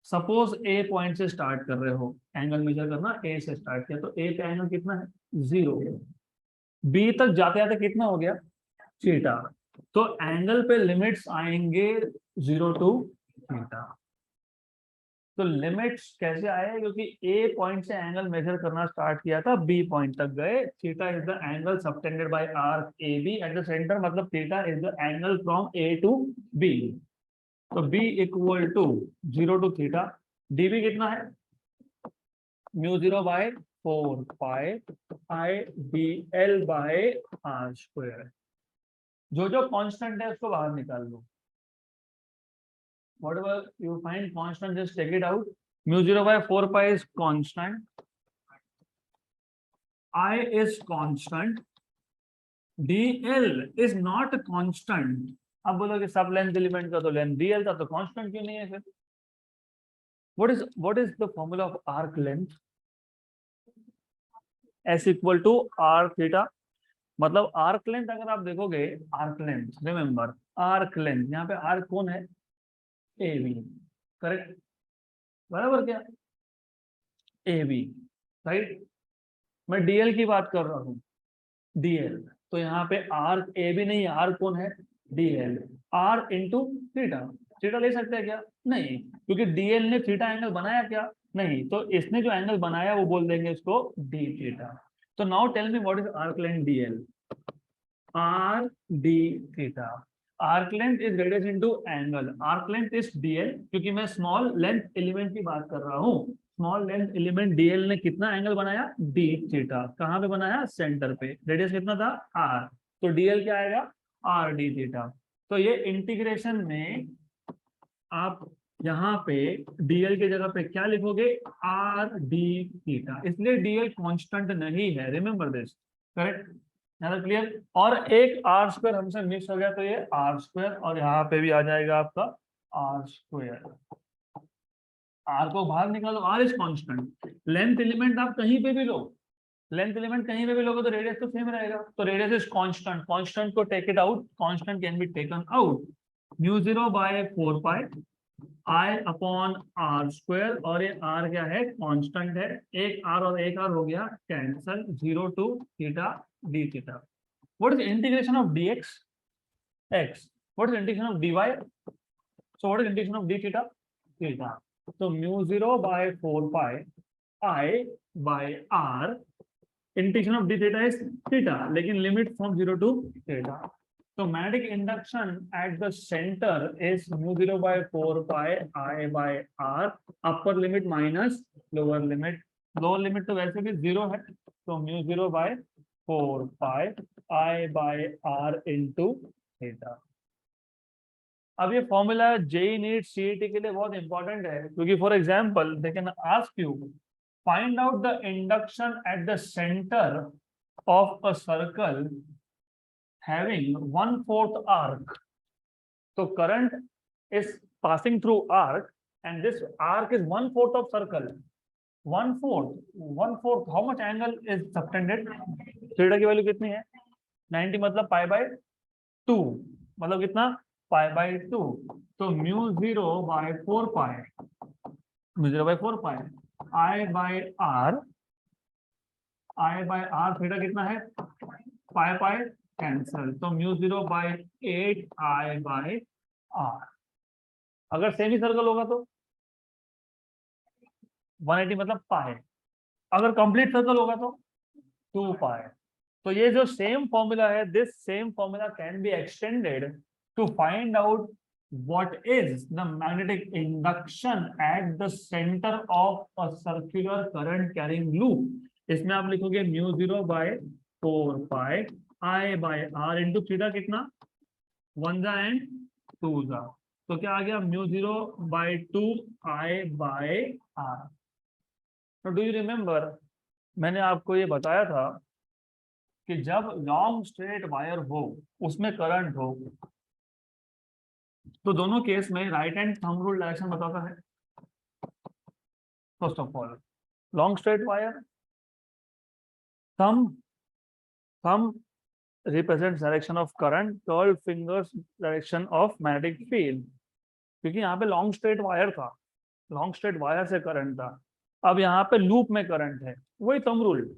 [SPEAKER 1] सपोज ए पॉइंट से स्टार्ट कर रहे हो, एंगल मेजर करना ए से स्टार्ट किया तो ए पे एंगल कितना है 0, बी तक जाते जाते कितना हो गया थीटा। तो एंगल पे लिमिट्स आएंगे 0 टू थीटा। तो लिमिट्स कैसे आए, क्योंकि ए पॉइंट से एंगल मेजर करना स्टार्ट किया था बी पॉइंट तक गए। Theta is the angle subtended by arc A B at the centre, मतलब theta is the angle from A to B. तो b equal to 0 to theta, dB कितना है mu 0 by 4 pi I D L by R square. जो constant है उसको बाहर निकाल लो, whatever you find constant just take it out। Mu 0 by 4 pi is constant, I is constant, dl is not constant। अब बोलोगे सब लेंथ एलिमेंट का तो लेंथ dl था तो कांस्टेंट क्यों नहीं है फिर। what is the formula of arc length, s equal to r theta। मतलब आर्क लेंथ अगर आप देखोगे, arc length remember arc length, यहाँ पे आर्क कौन है ए बी, करेक्ट बराबर क्या ए बी राइट। मैं डीएल की बात कर रहा हूँ डीएल, तो यहाँ पे आर्क ए बी नहीं, आर्क कौन है DL, R into theta. Theta ले सकते हैं क्या नहीं, क्योंकि डीएल ने थीटा एंगल बनाया क्या नहीं, तो इसने जो एंगल बनाया वो बोल देंगे इसको डी थीटा। तो now tell me what is arc length DL, R D theta. Arc length is radius into angle, arc length is DL, क्योंकि मैं स्मॉल लेंथ एलिमेंट की बात कर रहा हूँ। स्मॉल लेंथ एलिमेंट डीएल ने कितना एंगल बनाया डी थीटा, कहाँ पे बनाया सेंटर पे, रेडियस कितना था आर, तो डीएल क्या आएगा आर डी थीटा। तो ये इंटीग्रेशन में आप यहाँ पे डीएल की जगह पे क्या लिखोगे आर डी थीटा, इसलिए डीएल कांस्टेंट नहीं है, रिमेंबर दिस करेक्ट, क्लियर। और एक आर स्क्वायर हमसे मिक्स हो गया तो ये आर स्क्वायर, और यहाँ पे भी आ जाएगा आपका आर स्क्वायर। आर को बाहर निकालो, R is constant. Length element आप कहीं पे भी लो, लेंथ एलिमेंट कहीं पे भी लोगे तो रेडियस तो सेम रहेगा, तो रेडियस इज कांस्टेंट, कांस्टेंट को take it out, constant can be taken out. Mu 0 by 4 pi I upon R square, और ये आर क्या है कांस्टेंट है, एक आर और एक आर हो गया cancel, 0 to theta D theta. What is integration of dx x, what is integration of dy, so what is integration of d theta theta. तो mu 0 by 4 pi I by R, integration of D theta is theta, लेकिन limit from 0 to theta. तो magnetic induction at the centre is mu 0 by 4 pi I by R, upper limit minus lower limit, lower limit तो वैसे भी 0 है, तो mu 0 by 4 pi I by R into theta. अब ये formula JEE NEET CET के लिए बहुत इंपॉर्टेंट है, क्योंकि for example they can ask you find out the induction at the centre of a circle having 1/4 arc. So current is passing through arc, and this arc is 1/4 of circle. 1/4, 1/4. How much angle is subtended? Theta की value कितनी है? 90 मतलब pi by 2, मतलब कितना? Pi by 2. तो mu 0 by 4 pi, mu 0 by 4 pi, I by R theta कितना है? Pi pi cancel, तो mu 0 by 8 I by R. अगर सेमी सर्कल होगा तो 180 मतलब पाई. अगर कंप्लीट सर्कल होगा तो 2 पाई. तो ये जो सेम फॉर्मूला है, this same formula can be extended to find out what is the magnetic induction at the center of a circular current carrying loop. इसमें आप लिखोगे mu 0 by 4 pi I by R into theta कितना? 1 जा and 2 जा. तो क्या आ गया? Mu 0 by 2 I by R. तो डू यू रिमेम्बर मैंने आपको ये बताया था कि जब लॉन्ग स्ट्रेट वायर हो, उसमें करंट हो, तो दोनों केस में right hand thumb rule direction बताता है. First of all, long straight wire, thumb thumb represents direction of current, curled fingers direction of magnetic field. क्योंकि यहाँ पे लॉन्ग स्ट्रेट वायर था, लॉन्ग स्ट्रेट वायर से करंट था. अब यहाँ पे लूप में करंट है, वही thumb rule.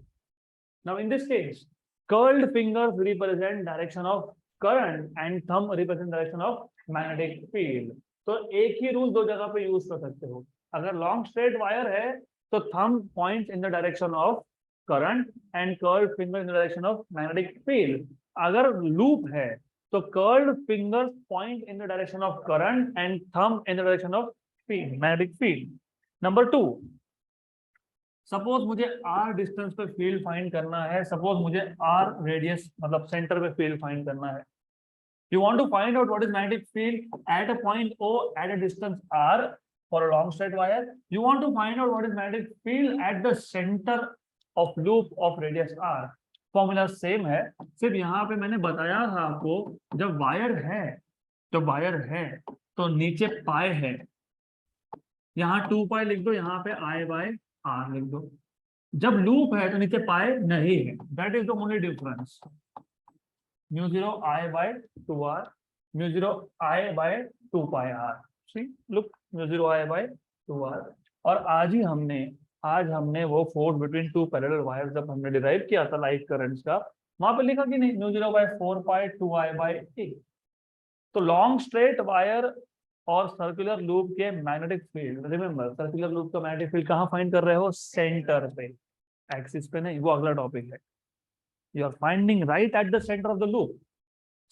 [SPEAKER 1] Now in this case curled fingers represent direction of current and thumb represent direction of magnetic field. तो एक ही रूल दो जगह पे यूज कर सकते हो. अगर लॉन्ग स्ट्रेट वायर है तो thumb points in the direction of current and curled finger in the direction of magnetic field. अगर लूप है तो curled fingers point in the direction of current and thumb in the direction of field, magnetic field. Number 2, suppose मुझे r distance पे field find करना है, suppose मुझे r radius मतलब centre पे फील्ड फाइंड करना है. You want to find out what is magnetic field at a point O at a distance r for a long straight wire. You want to find out what is magnetic field at the centre of loop of radius r. Formula same है, सिर्फ यहाँ पे मैंने बताया था आपको, जब wire है तो नीचे पाई है, यहाँ 2 पाई लिख दो, यहाँ पे आई बाय आर लिख दो. जब लूप है तो नीचे पाई नहीं है. That is the only difference. Mu 0 I by 2 R, mu 0 I by 2 pi R. See look, mu 0 I by 2 R. और आज हमने वो force between two parallel wire जब हमने डिराइव किया था लाइट करंट्स का, वहां पे लिखा कि नहीं, mu 0 by 4 pi 2 I bye ए. तो लॉन्ग स्ट्रेट वायर और सर्कुलर लूप के magnetic field, remember circular loop का मैग्नेटिक फील्ड कहाँ फाइंड कर रहे हो? सेंटर पे, एक्सिस पे नहीं, वो अगला टॉपिक है. You are finding right at the centre of the loop.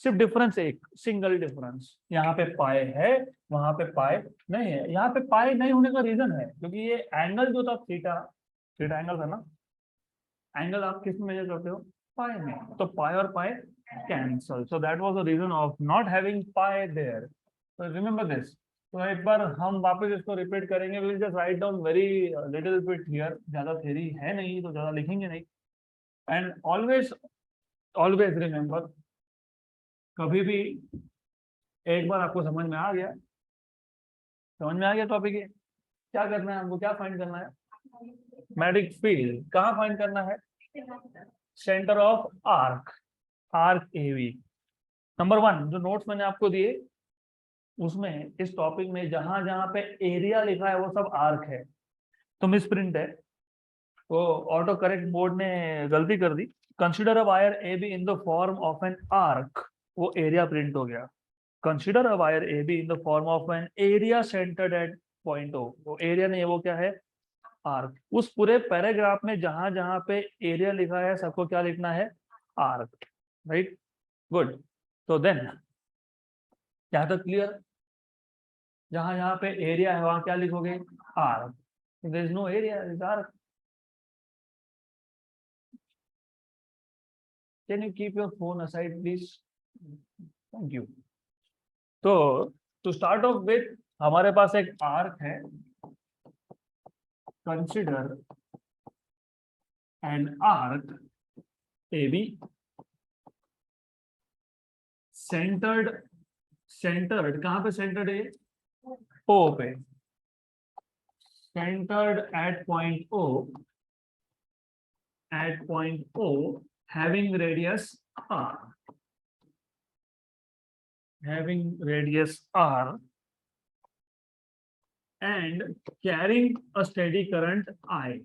[SPEAKER 1] सिर्फ डिफरेंस, एक सिंगल डिफरेंस, यहाँ पे पाए है, वहां पे पाए नहीं है. यहाँ पे पाए नहीं होने का रीजन है क्योंकि ये एंगल जो था थीटा, थीटा एंगल था ना, एंगल आप किस में मेजर करते हो? पाए में. तो पाए और pi cancel, so that was the reason of not having pi there. तो रिमेंबर दिस. तो एक बार हम वापस इसको रिपीट करेंगे. Will just write down very little bit here, ज्यादा थ्योरी है नहीं तो ज्यादा लिखेंगे नहीं. एंड ऑलवेज ऑलवेज रिमेंबर, कभी भी एक बार आपको समझ में आ गया, टॉपिक है, क्या करना है हमको? क्या फाइंड करना है? मैग्नेटिक फील्ड कहाँ फाइंड करना है? Centre of arc, arc AB. Number 1 जो नोट्स मैंने आपको दिए उसमें इस टॉपिक में जहां जहां पे एरिया लिखा है वो सब आर्क है, तो मिस प्रिंट है, वो ऑटो करेक्ट बोर्ड ने गलती कर दी. Consider a wire A B in the form of an arc, वो एरिया प्रिंट हो गया. Consider a wire A B in the form of an area centred at point O, वो area नहीं है, वो क्या है? आर्क. उस पूरे पैराग्राफ में जहां जहां पे एरिया लिखा है सबको क्या लिखना है? आर्क. Right, good. तो देन यहाँ तक क्लियर? जहां जहां पे एरिया है वहां क्या लिखोगे? Arc. There is no area, is arc. Can you keep your phone aside please? Thank you. तो टू स्टार्ट ऑफ विथ हमारे पास एक आर्क है, consider an arc AB centred कहां पे सेंटर्ड है? O पे, centered at point O having radius R, and carrying a steady current I,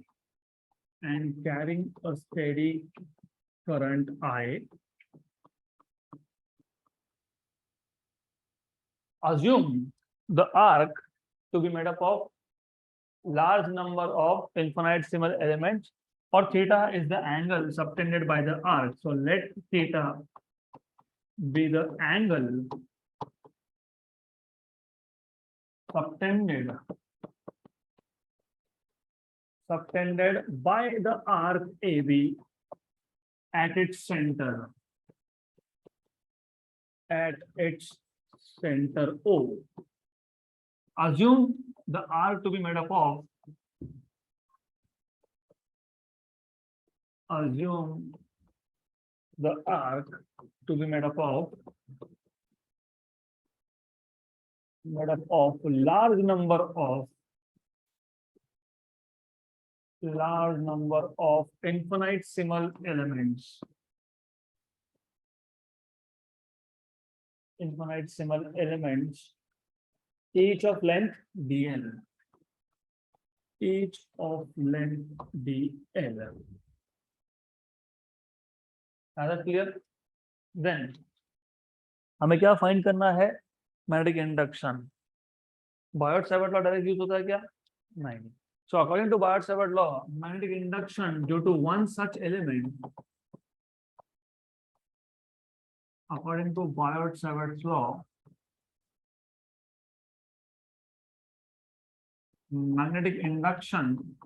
[SPEAKER 1] assume the arc to be made up of large number of infinitesimal elements, or theta is the angle subtended by the arc. So let theta be the angle subtended by the arc AB at its center O. Assume the arc to be made up of large number of infinitesimal elements. Each of length dl. Is that clear? Then हमें क्या find करना है? Magnetic induction. Biot-Savart law direct use होता है क्या? नहीं. So according to Biot-Savart law, magnetic induction due to one such element, according to Biot-Savart's law, magnetic induction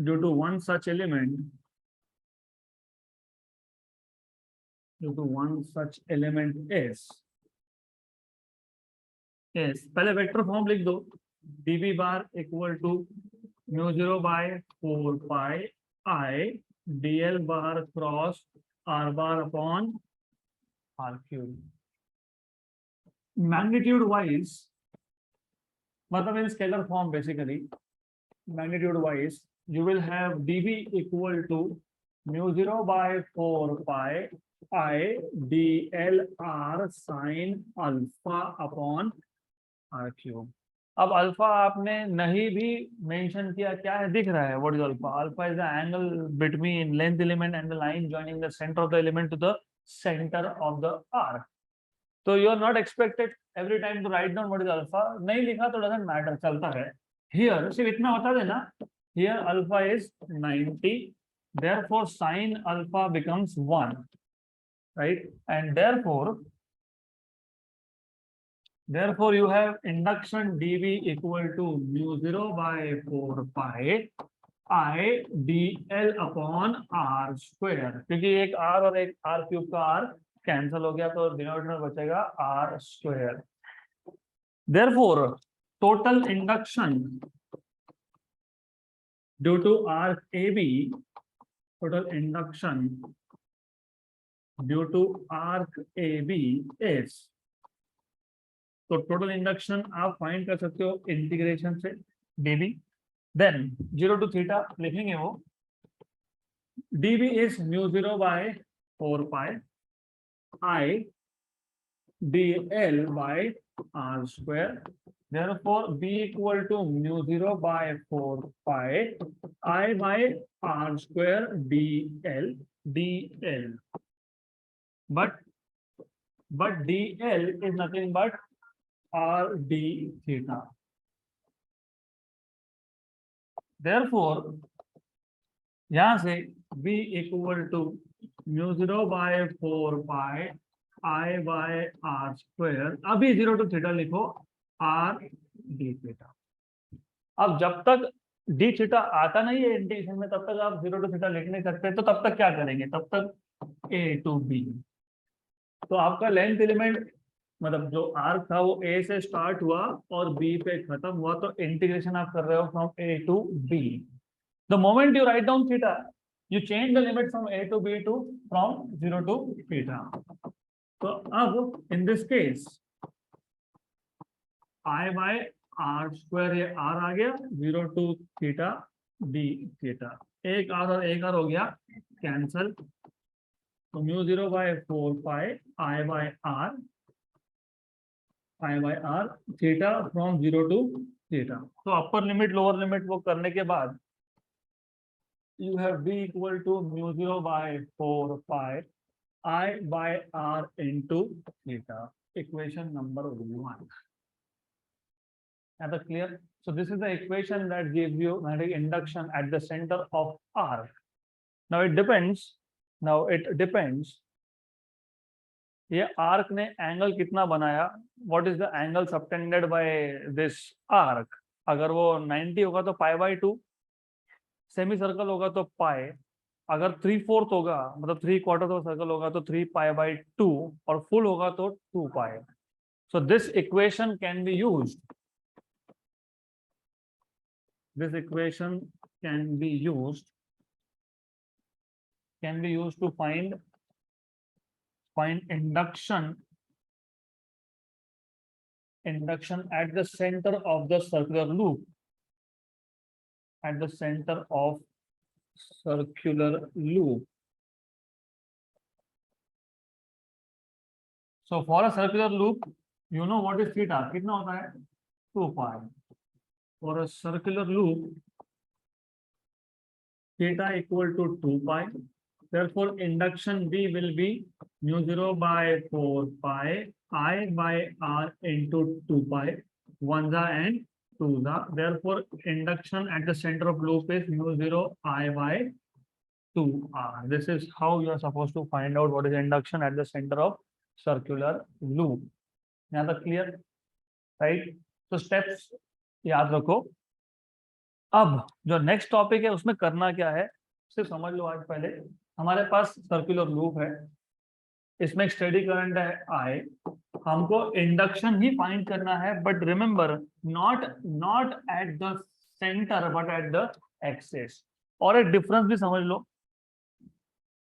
[SPEAKER 1] due to one such element is पहले vector form लिख दो. dv bar equal to μ0 by 4 pi I dl bar cross r bar upon r cube. Magnitude wise मतलब in scalar form basically magnitude wise you will have dv equal to μ0 by 4 pi I dl r sin alpha upon r cube. अब alpha आपने नहीं भी mention किया, क्या है दिख रहा है? What is alpha? Alpha is the angle between length element and the line joining the centre of the element to the centre of the arc. तो you are not expected every time to write down what is alpha. नहीं लिखा तो doesn't matter, चलता है. Here सिर्फ इतना बता देना, here alpha is 90, therefore sin alpha becomes 1, right? And therefore you have induction dv equal to μ0 by 4 pi I dl upon r square. क्योंकि एक r और एक r क्यूब का r कैंसिल हो गया तो डिनोमिनेटर में बचेगा r square. Therefore total induction due to arc AB, is, तो टोटल इंडक्शन आप फाइंड कर सकते हो इंटीग्रेशन से dv. देन 0 to थीटा लिखेंगे वो. dv is μ0 by 4 pi I dl by r square. Therefore b equal to μ0 by 4 pi I by r square dl. But dl is nothing but r d theta. Therefore यहाँ से b equal to μ0 by 4 pi I by r square. अभी 0 to theta लिखो r d theta. अब जब तक d theta आता नहीं है इंटीग्रेशन में तब तक आप 0 to थीटा लिख नहीं सकते. तो तब तक क्या करेंगे? तब तक a to b तो आपका लेंथ एलिमेंट मतलब जो आर्क था वो ए से स्टार्ट हुआ और बी पे खत्म हुआ, तो इंटीग्रेशन आप कर रहे हो from A to B. The moment you write down theta, you change the limit from A to B to from 0 to theta. तो अब in this case I by R square, ये आर आ गया, 0 to theta D theta, एक R और एक R हो गया कैंसल, तो mu 0 by 4 pi I by R, I by R theta from 0 to theta. तो अपर लिमिट लोअर लिमिट वो करने के बाद you have b equal to mu 0 by 4 pi I by r into theta, equation number 1. Is that clear? So this is the equation that gives you magnetic induction at the center of arc. Now it depends ये arc ने angle कितना बनाया, what is the angle subtended by this arc. अगर वो 90 होगा तो पाई by 2, semi circle होगा तो पाई, अगर 3/4 होगा मतलब 3/4 ऑफ सर्कल होगा तो 3 पाई बाय 2, और फुल होगा तो 2 पाई। So this equation can be used, this equation can be used to find induction at the center of the circular loop, at the center of circular loop. So for a circular loop, you know what is theta, कितना होता है 2 pi. For a circular loop, theta equal to 2 pi. Therefore, induction B will be mu 0 by 4 pi I by r into 2 pi, 1 and 2. Therefore, induction at the center of loop is mu 0 I by 2r. This is how you are supposed to find out what is induction at the center of circular loop. यहाँ तक clear, right? So steps याद रखो। अब जो next topic है उसमें करना क्या है सिर्फ समझ लो। आज पहले हमारे पास सर्कुलर लूप है, इसमें एक स्टेडी करंट है आई, हमको इंडक्शन ही फाइंड करना है, but remember not at the centre but at the axis. और एक डिफरेंस भी समझ लो,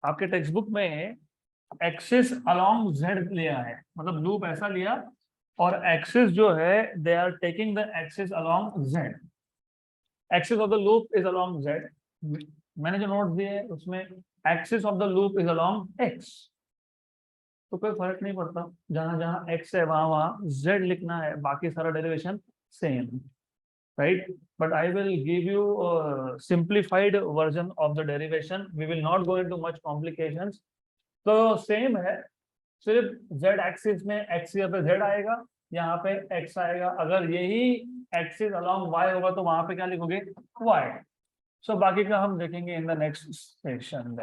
[SPEAKER 1] आपके टेक्स्ट बुक में एक्सिस अलोंग जेड लिया है, मतलब लूप ऐसा लिया और एक्सिस जो है they are taking the axis along Z, axis of the loop is along Z. मैंने जो नोट दिए उसमें axis of the loop is along X, तो कोई फर्क नहीं पड़ता, जहां जहां एक्स है वहां वहां जेड लिखना है, बाकी सारा derivation same, right? But I will give you simplified version of the derivation, we will not go into much complications. तो सेम है, सिर्फ जेड एक्सिस में एक्स पे जेड आएगा, यहाँ पे एक्स आएगा। अगर यही एक्सिस अलोंग वाई होगा तो वहां पे क्या लिखोगे वाई। सो बाकी का हम देखेंगे इन द नेक्स्ट सेशन।